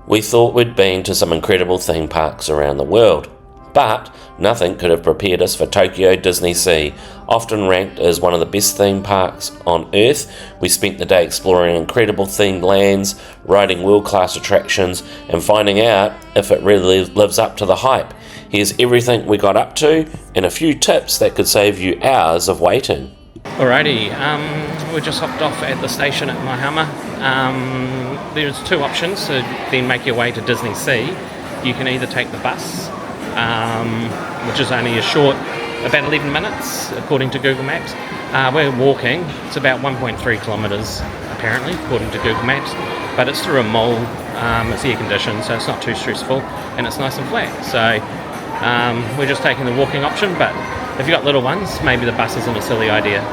We thought we'd been to some incredible theme parks around the world, but nothing could have prepared us for Tokyo DisneySea. Often ranked as one of the best theme parks on earth, we spent the day exploring incredible themed lands, riding world-class attractions, and finding out if it really lives up to the hype. Here's everything we got up to, and a few tips that could save you hours of waiting. Alrighty, we just hopped off at the station at Mahama. There's two options to then make your way to DisneySea. You can either take the bus, which is only a short, about 11 minutes according to Google Maps. We're walking, it's about 1.3 kilometres apparently according to Google Maps, but it's through a mall, it's air conditioned so it's not too stressful and it's nice and flat. So we're just taking the walking option, but if you've got little ones, maybe the bus isn't a silly idea.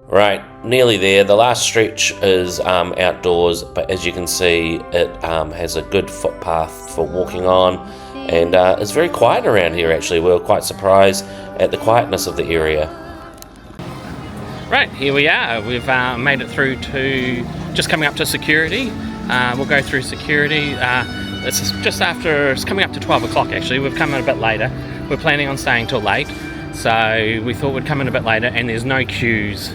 Right, nearly there. The last stretch is outdoors, but as you can see, it has a good footpath for walking on, and it's very quiet around here actually. We were quite surprised at the quietness of the area. Right, here we are. We've made it through to, just coming up to security. We'll go through security. It's coming up to 12 o'clock actually. We've come in a bit later. We're planning on staying till late, so we thought we'd come in a bit later, and there's no queues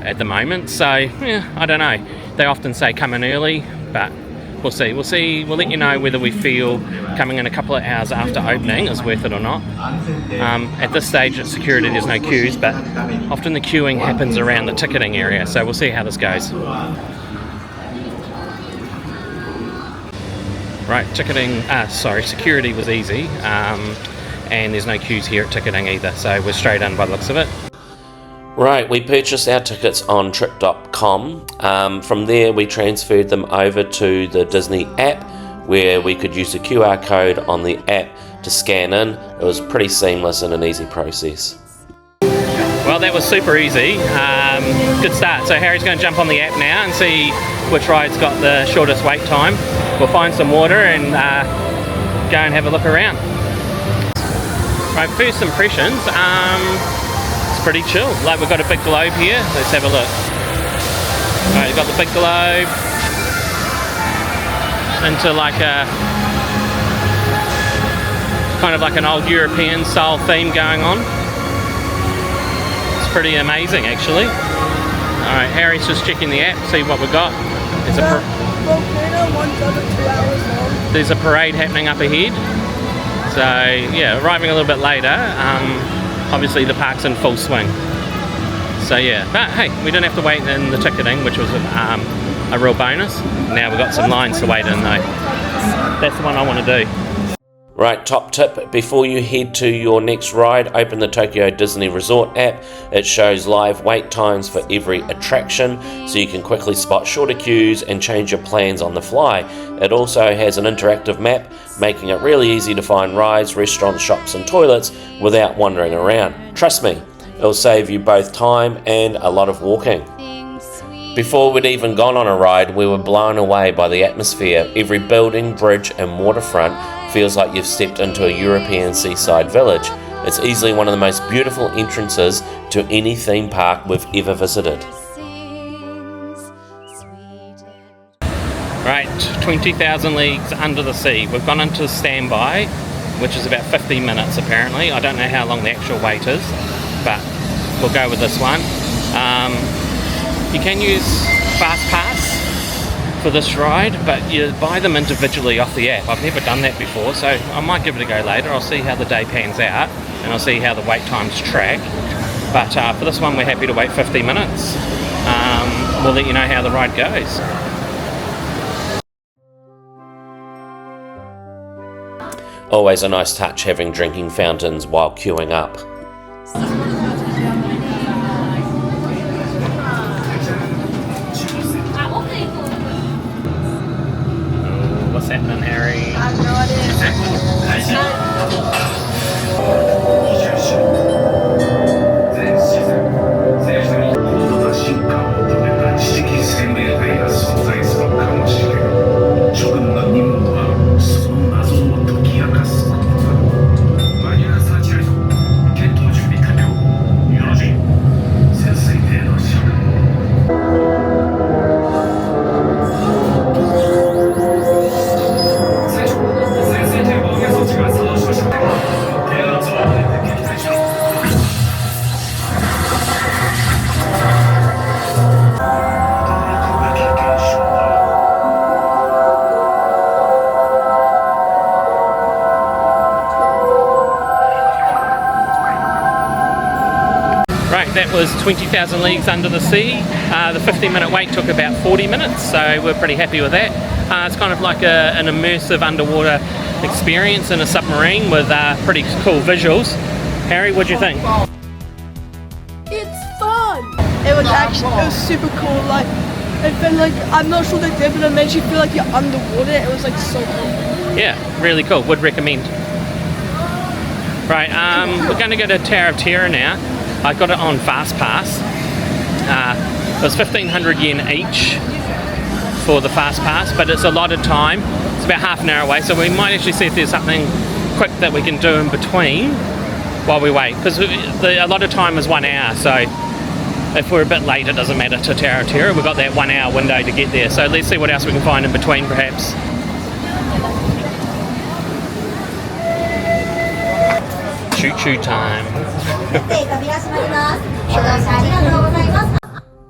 at the moment, so yeah, I don't know. They often say come in early, but we'll see. We'll let you know whether we feel coming in a couple of hours after opening is worth it or not. At this stage at security there's no queues, but often the queuing happens around the ticketing area, so we'll see how this goes. Right, security was easy, and there's no queues here at ticketing either, so we're straight in by the looks of it. Right, we purchased our tickets on trip.com. From there we transferred them over to the Disney app, where we could use the QR code on the app to scan in. It was pretty seamless and an easy process. Well, that was super easy. Good start. So Harry's going to jump on the app now and see which ride's got the shortest wait time. We'll find some water and go and have a look around. Right, first impressions. It's pretty chill. Like, we've got a big globe here. Let's have a look. Alright, we've got the big globe into like a kind of like an old European style theme going on. It's pretty amazing actually. Alright, Harry's just checking the app, see what we've got. There's a parade happening up ahead. So yeah, arriving a little bit later. Obviously the park's in full swing. So yeah, but hey, we didn't have to wait in the ticketing, which was a real bonus. Now we've got some lines to wait in though. That's the one I want to do. Right, top tip, before you head to your next ride, open the Tokyo Disney Resort app. It shows live wait times for every attraction, so you can quickly spot shorter queues and change your plans on the fly. It also has an interactive map, making it really easy to find rides, restaurants, shops and toilets without wandering around. Trust me, it'll save you both time and a lot of walking. Before we'd even gone on a ride, we were blown away by the atmosphere. Every building, bridge and waterfront feels like you've stepped into a European seaside village. It's easily one of the most beautiful entrances to any theme park we've ever visited. Right, 20,000 leagues under the sea. We've gone into standby, which is about 15 minutes apparently. I don't know how long the actual wait is, but we'll go with this one. You can use Fast Pass for this ride, but you buy them individually off the app. I've never done that before, so I might give it a go later. I'll see how the day pans out and I'll see how the wait times track. But for this one we're happy to wait 50 minutes. We'll let you know how the ride goes. Always a nice touch having drinking fountains while queuing up. What's happening, Harry? I have no idea. that was 20,000 Leagues Under the Sea. The 15-minute wait took about 40 minutes, so we're pretty happy with that. It's kind of like an immersive underwater experience in a submarine with pretty cool visuals. Harry, what do you think? It's fun. It was super cool. Like, it felt like, I'm not sure they did, but it made you feel like you're underwater. It was like so cool. Yeah, really cool. Would recommend. Right, we're going to go to Tower of Terror now. I got it on Fast Pass. It was 1,500 yen each for the Fast Pass, but it's a lot of time. It's about half an hour away, so we might actually see if there's something quick that we can do in between while we wait, because a lot of time is 1 hour, so if we're a bit late it doesn't matter to Tower of Terror. We've got that 1 hour window to get there, so let's see what else we can find in between perhaps. Choo-choo time.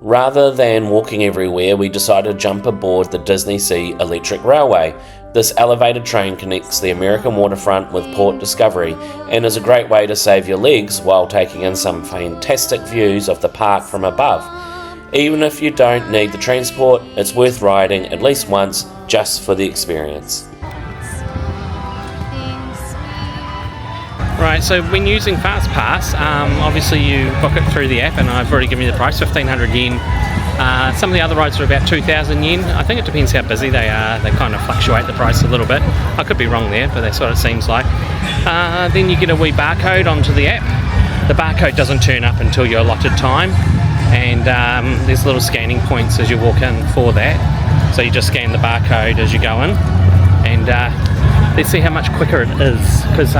Rather than walking everywhere, we decided to jump aboard the DisneySea Electric Railway. This elevated train connects the American waterfront with Port Discovery and is a great way to save your legs while taking in some fantastic views of the park from above. Even if you don't need the transport, it's worth riding at least once just for the experience. Right, so when using Fast Pass, obviously you book it through the app, and I've already given you the price, 1,500 yen. Some of the other rides are about 2,000 yen. I think it depends how busy they are. They kind of fluctuate the price a little bit. I could be wrong there, but that's what it seems like. Then you get a wee barcode onto the app. The barcode doesn't turn up until your allotted time, and there's little scanning points as you walk in for that. So you just scan the barcode as you go in, and let's see how much quicker it is, because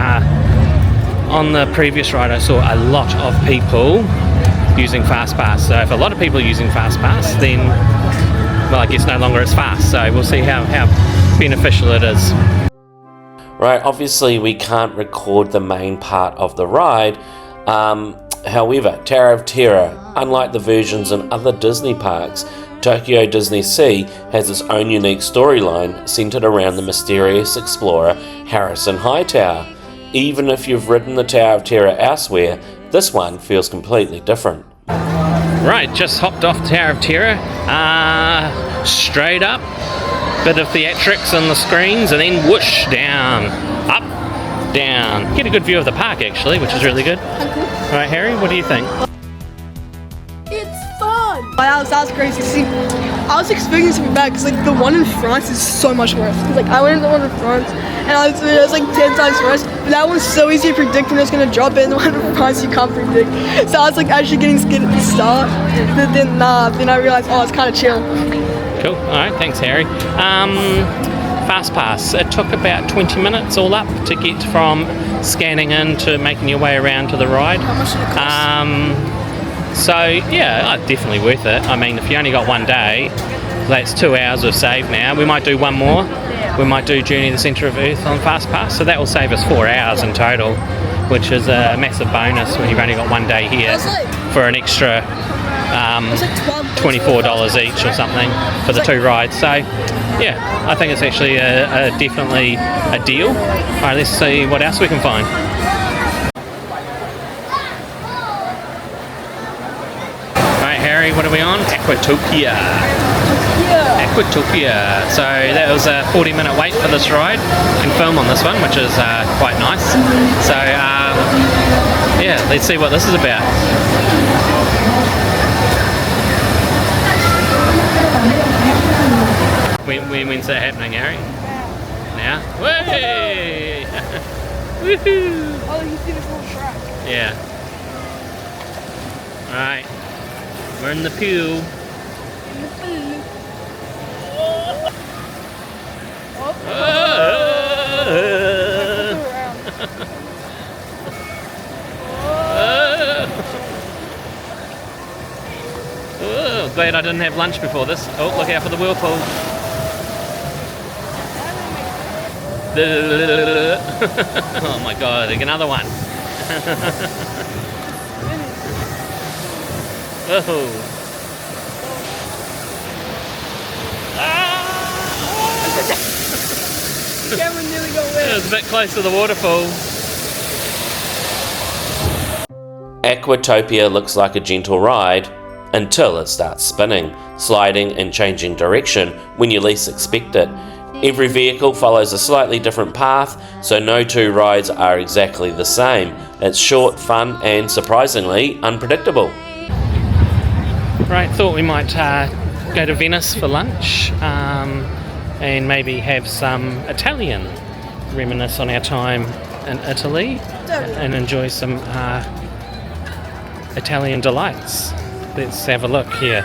on the previous ride I saw a lot of people using Fast Pass. So if a lot of people are using Fast Pass, then, well, I guess no longer it's fast. So we'll see how beneficial it is. Right, obviously we can't record the main part of the ride. However, Tower of Terror, unlike the versions in other Disney parks, Tokyo DisneySea has its own unique storyline centered around the mysterious explorer Harrison Hightower. Even if you've ridden the Tower of Terror elsewhere, this one feels completely different. Right, just hopped off Tower of Terror, straight up, bit of theatrics on the screens, and then whoosh, down, up, down. Get a good view of the park actually, which is really good. Alright, Harry, what do you think? It's fun. That was crazy. See, I was expecting something bad, because like the one in France is so much worse. Because like I went in the one in France, and it was like 10 times worse. But that one's so easy to predict when it's gonna drop in. The one in France you can't predict. So I was like actually getting scared at the start. But then I realized, oh, it's kind of chill. Cool. Alright, thanks Harry. Fast Pass. It took about 20 minutes all up to get from scanning in to making your way around to the ride. How much did it cost? So yeah, definitely worth it. I mean, if you only got 1 day, that's 2 hours of save now. We might do one more. We might do Journey to the Centre of Earth on Fast Pass, so that will save us 4 hours in total, which is a massive bonus when you've only got 1 day here for an extra $24 each or something for the 2 rides. So yeah, I think it's actually definitely a deal. Alright, let's see what else we can find. Harry, what are we on? Aquattopia. Aquattopia. So that was a 40-minute wait for this ride. You can film on this one, which is quite nice. So yeah, let's see what this is about. When's that happening, Harry? Now? Way! Woohoo! Oh, you see this little track. Yeah. Alright. We're in the pew. Oh, glad I didn't have lunch before this. Oh, look out for the whirlpool. Oh my god, another one. Oh. The camera nearly got wet. It was a bit close to the waterfall. Aquattopia looks like a gentle ride until it starts spinning, sliding and changing direction when you least expect it. Every vehicle follows a slightly different path, so no two rides are exactly the same. It's short, fun and surprisingly unpredictable. Right, thought we might go to Venice for lunch and maybe have some Italian, reminisce on our time in Italy and enjoy some Italian delights. Let's have a look here.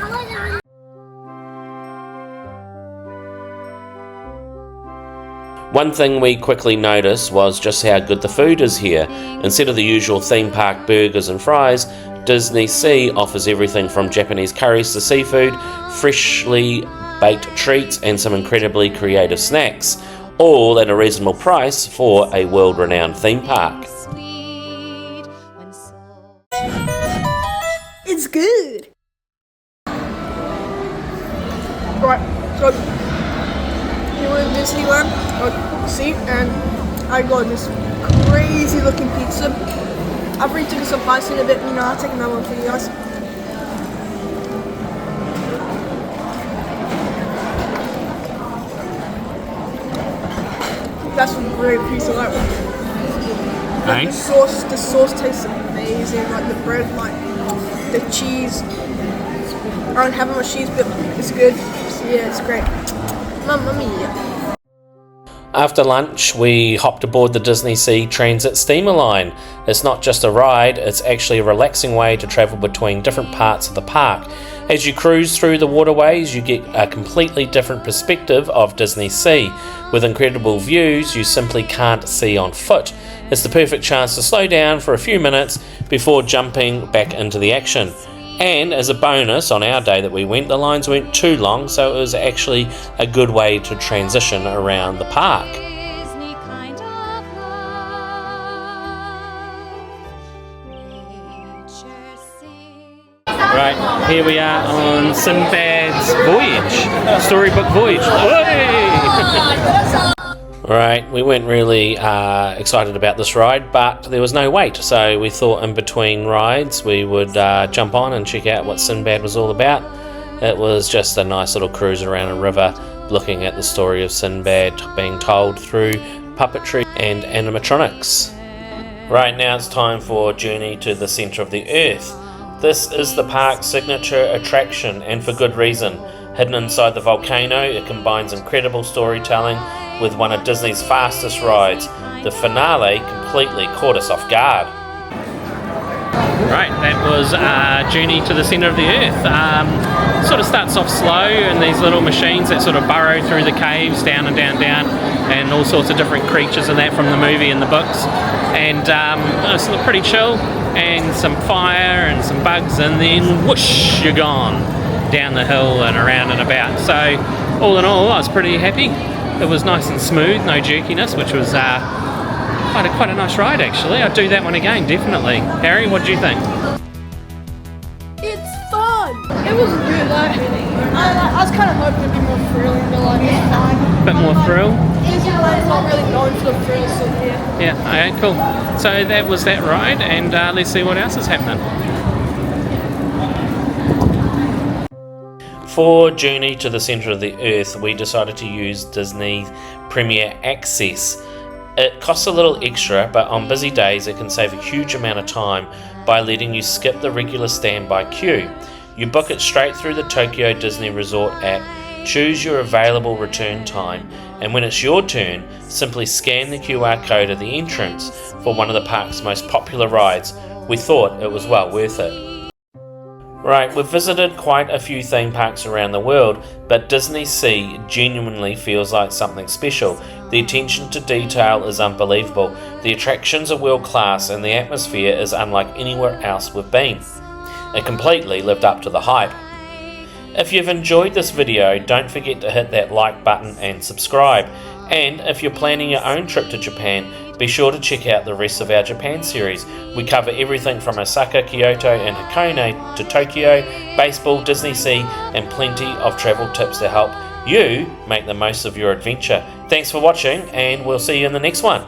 One thing we quickly noticed was just how good the food is here. Instead of the usual theme park burgers and fries, DisneySea offers everything from Japanese curries to seafood, freshly baked treats and some incredibly creative snacks, all at a reasonable price for a world-renowned theme park. It's good. Right, so you went to Disneyland, see, and I got this crazy looking pizza. I've already taken some bites in a bit, I'll take another one for you guys. That's a great piece of that. Like the sauce tastes amazing. Like the bread, like the cheese. I don't have much cheese, but it's good. So yeah, it's great. Mamma mia. After lunch, we hopped aboard the DisneySea Transit steamer line. It's not just a ride, it's actually a relaxing way to travel between different parts of the park. As you cruise through the waterways, you get a completely different perspective of DisneySea, with incredible views you simply can't see on foot. It's the perfect chance to slow down for a few minutes before jumping back into the action. And as a bonus, on our day that we went, the lines weren't too long, so it was actually a good way to transition around the park. Right, here we are on Sinbad's voyage, storybook voyage. Right, we weren't really excited about this ride, but there was no wait, so we thought in between rides we would jump on and check out what Sinbad was all about. It was just a nice little cruise around a river, looking at the story of Sinbad being told through puppetry and animatronics. Right, now it's time for Journey to the Centre of the Earth. This is the park's signature attraction, and for good reason. Hidden inside the volcano, it combines incredible storytelling with one of Disney's fastest rides. The finale completely caught us off guard. Right, that was Journey to the Centre of the Earth. Sort of starts off slow, and these little machines that sort of burrow through the caves, down and down, down, and all sorts of different creatures and that from the movie and the books. And it's pretty chill, and some fire and some bugs, and then whoosh, you're gone down the hill and around and about. So all in all, I was pretty happy. It was nice and smooth, no jerkiness, which was quite a nice ride actually. I'd do that one again, definitely. Harry, what do you think? It's fun. It was good. Like, I was kind of hoping it'd be more thrilling, but like it's fine. Bit more thrill? Disneyland's not really known for the thrills, so yeah. Yeah, okay, cool. So that was that ride, and let's see what else is happening. For Journey to the Centre of the Earth, we decided to use Disney Premier Access. It costs a little extra, but on busy days it can save a huge amount of time by letting you skip the regular standby queue. You book it straight through the Tokyo Disney Resort app, choose your available return time, and when it's your turn, simply scan the QR code at the entrance for one of the park's most popular rides. We thought it was well worth it. Right, we've visited quite a few theme parks around the world, but DisneySea genuinely feels like something special. The attention to detail is unbelievable, the attractions are world class, and the atmosphere is unlike anywhere else we've been. It completely lived up to the hype. If you've enjoyed this video, don't forget to hit that like button and subscribe. And if you're planning your own trip to Japan, be sure to check out the rest of our Japan series. We cover everything from Osaka, Kyoto and Hakone to Tokyo, baseball, DisneySea and plenty of travel tips to help you make the most of your adventure. Thanks for watching, and we'll see you in the next one.